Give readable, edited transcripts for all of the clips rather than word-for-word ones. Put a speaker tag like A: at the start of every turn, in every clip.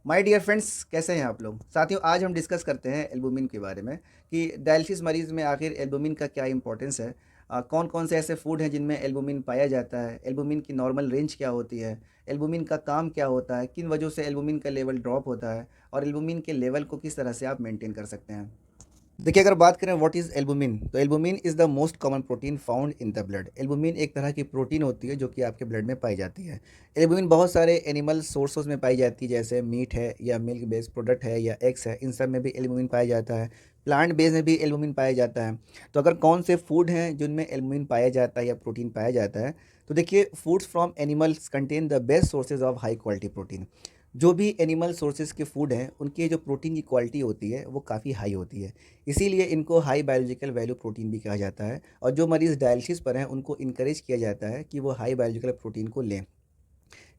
A: My dear friends, कैसे हैं आप लोग। साथियों, आज हम डिस्कस करते हैं एल्बुमिन के बारे में कि डायलिसिस मरीज़ में आखिर एल्बुमिन का क्या इंपॉर्टेंस है। कौन कौन से ऐसे फूड हैं जिनमें एल्बुमिन पाया जाता है, एल्बुमिन की नॉर्मल रेंज क्या होती है, एल्बुमिन का काम क्या होता है, किन वजहों से एल्बुमिन का लेवल ड्रॉप होता है और एल्बुमिन के लेवल को किस तरह से आप मेंटेन कर सकते हैं। देखिए, अगर बात करें व्हाट इज़ एल्बुमिन, तो albumin is the most common protein found in the blood. Albumin एक तरह की प्रोटीन होती है जो कि आपके ब्लड में पाई जाती है। एल्बुमिन बहुत सारे एनिमल सोर्सेज में पाई जाती है, जैसे मीट है या मिल्क बेस्ड प्रोडक्ट है या एग्स है, इन सब में भी एल्बुमिन पाया जाता है। प्लांट बेस में भी एल्बुमिन पाया जाता है। तो अगर कौन से फूड हैं जिनमें एल्बुमिन पाया जाता है या प्रोटीन पाया जाता है, तो देखिए, foods from animals contain the best sources of high quality protein. जो भी एनिमल सोर्सेज के फूड हैं, उनकी जो प्रोटीन की क्वालिटी होती है वो काफ़ी हाई होती है। इसीलिए इनको हाई बायोलॉजिकल वैल्यू प्रोटीन भी कहा जाता है, और जो मरीज़ डायलिसिस पर हैं उनको इनकरेज किया जाता है कि वो हाई बायोलॉजिकल प्रोटीन को लें।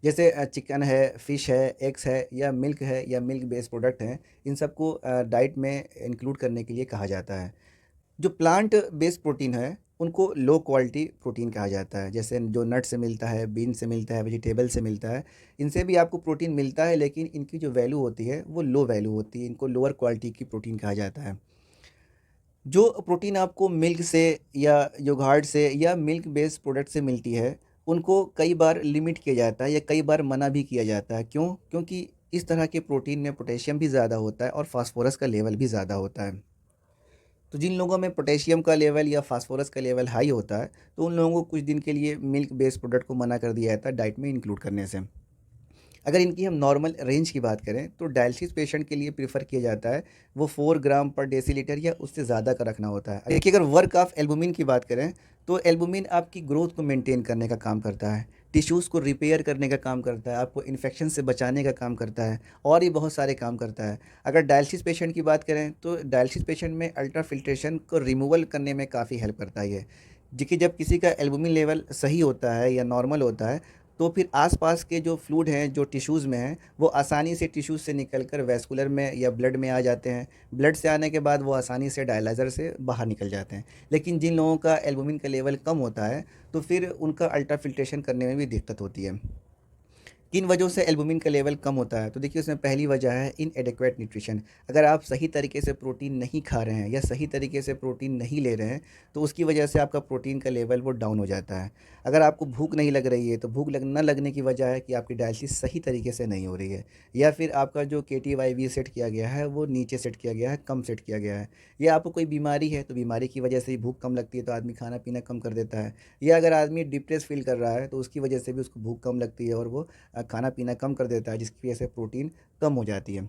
A: जैसे चिकन है, फ़िश है, एग्स है या मिल्क बेस्ड प्रोडक्ट हैं, इन सबको डाइट में इंक्लूड करने के लिए कहा जाता है। जो प्लांट बेस्ड प्रोटीन है, उनको लो क्वालिटी प्रोटीन कहा जाता है, जैसे जो नट से मिलता है, बीन से मिलता है, वेजिटेबल से मिलता है। इनसे भी आपको प्रोटीन मिलता है, लेकिन इनकी जो वैल्यू होती है वो लो वैल्यू होती है, इनको लोअर क्वालिटी की प्रोटीन कहा जाता है। जो प्रोटीन आपको मिल्क से या योगर्ट से या मिल्क बेस्ड प्रोडक्ट से मिलती है, उनको कई बार लिमिट किया जाता है या कई बार मना भी किया जाता है। क्यों? क्योंकि इस तरह के प्रोटीन में पोटेशियम भी ज़्यादा होता है और फास्फोरस का लेवल भी ज़्यादा होता है। तो जिन लोगों में पोटेशियम का लेवल या फास्फोरस का लेवल हाई होता है, तो उन लोगों को कुछ दिन के लिए मिल्क बेस्ड प्रोडक्ट को मना कर दिया जाता है डाइट में इंक्लूड करने से। अगर इनकी हम नॉर्मल रेंज की बात करें, तो डायलिसिस पेशेंट के लिए प्रेफर किया जाता है वो 4 ग्राम पर डेसीलीटर या उससे ज़्यादा का रखना होता है। देखिए, अगर वर्क ऑफ एल्बुमिन की बात करें, तो एल्बुमिन आपकी ग्रोथ को मेंटेन करने का काम करता है, टिश्यूज़ को रिपेयर करने का काम करता है, आपको इन्फेक्शन से बचाने का काम करता है, और भी बहुत सारे काम करता है। अगर डायलिसिस पेशेंट की बात करें, तो डायलिसिस पेशेंट में अल्ट्रा फिल्ट्रेशन को रिमूवल करने में काफ़ी हेल्प करता है ये। देखिए, जब किसी का एल्बुमिन लेवल सही होता है या नॉर्मल होता है, तो फिर आसपास के जो फ्लूइड हैं, जो टिश्यूज़ में हैं, वो आसानी से टिश्यूज़ से निकलकर वैस्कुलर में या ब्लड में आ जाते हैं। ब्लड से आने के बाद वो आसानी से डायलाइज़र से बाहर निकल जाते हैं। लेकिन जिन लोगों का एल्बुमिन का लेवल कम होता है, तो फिर उनका अल्ट्रा फिल्ट्रेशन करने में भी दिक्कत होती है। किन वजहों से एल्बुमिन का लेवल कम होता है? तो देखिए, उसमें पहली वजह है इनएडेक्वेट न्यूट्रिशन। अगर आप सही तरीके से प्रोटीन नहीं खा रहे हैं या सही तरीके से प्रोटीन नहीं ले रहे हैं, तो उसकी वजह से आपका प्रोटीन का लेवल वो डाउन हो जाता है। अगर आपको भूख नहीं लग रही है, तो न लगने की वजह है कि आपकी डायलिसिस सही तरीके से नहीं हो रही है, या फिर आपका जो KTYV सेट किया गया है वो नीचे सेट किया गया है, कम सेट किया गया है। या आपको कोई बीमारी है, तो बीमारी की वजह से ही भूख कम लगती है, तो आदमी खाना पीना कम कर देता है। या अगर आदमी डिप्रेस फील कर रहा है, तो उसकी वजह से भी उसको भूख कम लगती है और वो खाना पीना कम कर देता है, जिसकी वजह से प्रोटीन कम हो जाती है।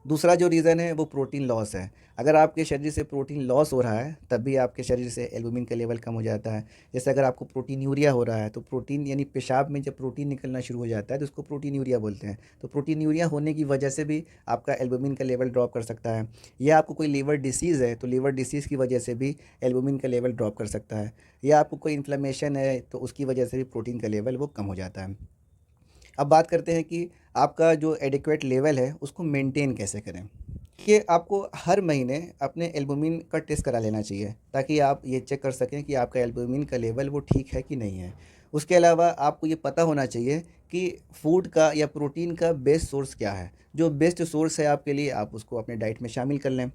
A: दूसरा जो रीज़न है वो प्रोटीन लॉस है। अगर आपके शरीर से प्रोटीन लॉस हो रहा है, तब भी आपके शरीर से एल्बुमिन का लेवल कम हो जाता है। जैसे अगर आपको प्रोटीन यूरिया हो रहा है, तो प्रोटीन यानी पेशाब में जब प्रोटीन निकलना शुरू हो जाता है, तो उसको प्रोटीन यूरिया बोलते हैं। तो प्रोटीन यूरिया होने की वजह से भी आपका एल्बुमिन का लेवल ड्रॉप कर सकता है। या आपको कोई लीवर डिसीज़ है, तो लीवर डिसीज़ की वजह से भी एल्बुमिन का लेवल ड्रॉप कर सकता है। या आपको कोई इन्फ्लेमेशन है, तो उसकी वजह से भी प्रोटीन का लेवल वो कम हो जाता है। अब बात करते हैं कि आपका जो एडिक्वेट लेवल है उसको मेंटेन कैसे करें। कि आपको हर महीने अपने एल्बुमिन का टेस्ट करा लेना चाहिए, ताकि आप ये चेक कर सकें कि आपका एल्बुमिन का लेवल वो ठीक है कि नहीं है। उसके अलावा आपको ये पता होना चाहिए कि फूड का या प्रोटीन का बेस्ट सोर्स क्या है। जो बेस्ट सोर्स है आपके लिए, आप उसको अपने डाइट में शामिल कर लें।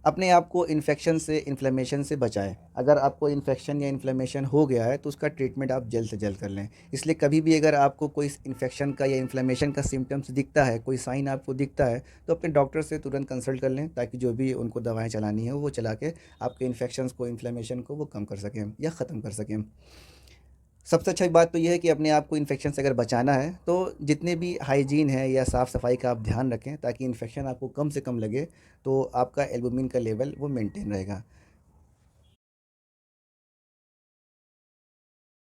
A: अपने आप को इन्फेक्शन से, इन्फ्लेमेशन से बचाएं। अगर आपको इन्फेक्शन या इन्फ्लेमेशन हो गया है, तो उसका ट्रीटमेंट आप जल्द से जल्द कर लें। इसलिए कभी भी अगर आपको कोई इन्फेक्शन का या इन्फ्लेमेशन का सिम्टम्स दिखता है, कोई साइन आपको दिखता है, तो अपने डॉक्टर से तुरंत कंसल्ट कर लें, ताकि जो भी उनको दवाएं चलानी है वो चला के आपके इन्फेक्शंस को, इन्फ्लेमेशन को वो कम कर सकें या ख़त्म कर सकें। सबसे अच्छी बात तो ये है कि अपने आप को इन्फेक्शन से अगर बचाना है, तो जितने भी हाइजीन है या साफ़ सफाई का आप ध्यान रखें, ताकि इन्फेक्शन आपको कम से कम लगे, तो आपका एल्बुमिन का लेवल वो मेंटेन रहेगा।